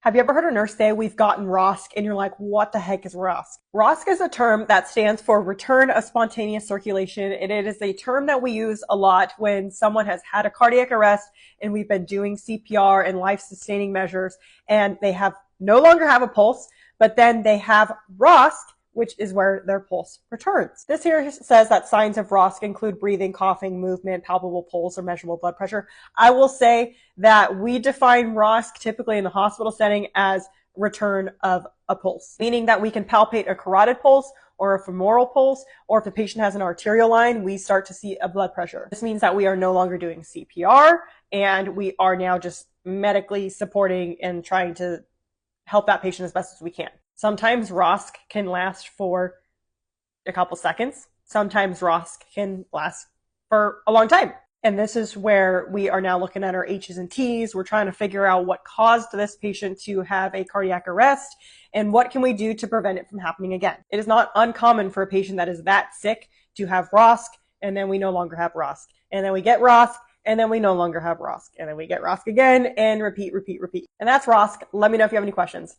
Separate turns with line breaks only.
Have you ever heard a nurse say we've gotten ROSC and you're like, what the heck is ROSC? ROSC is a term that stands for return of spontaneous circulation, and it is a term that we use a lot when someone has had a cardiac arrest and we've been doing CPR and life-sustaining measures and they have no longer have a pulse, but then they have ROSC, which is where their pulse returns. This here says that signs of ROSC include breathing, coughing, movement, palpable pulse, or measurable blood pressure. I will say that we define ROSC typically in the hospital setting as return of a pulse, meaning that we can palpate a carotid pulse or a femoral pulse, or if the patient has an arterial line, we start to see a blood pressure. This means that we are no longer doing CPR and we are now just medically supporting and trying to help that patient as best as we can. Sometimes ROSC can last for a couple seconds. Sometimes ROSC can last for a long time. And this is where we are now looking at our H's and T's. We're trying to figure out what caused this patient to have a cardiac arrest and what can we do to prevent it from happening again. It is not uncommon for a patient that is that sick to have ROSC and then we no longer have ROSC. And then we get ROSC and then we no longer have ROSC. And then we get ROSC again and repeat. And that's ROSC. Let me know if you have any questions.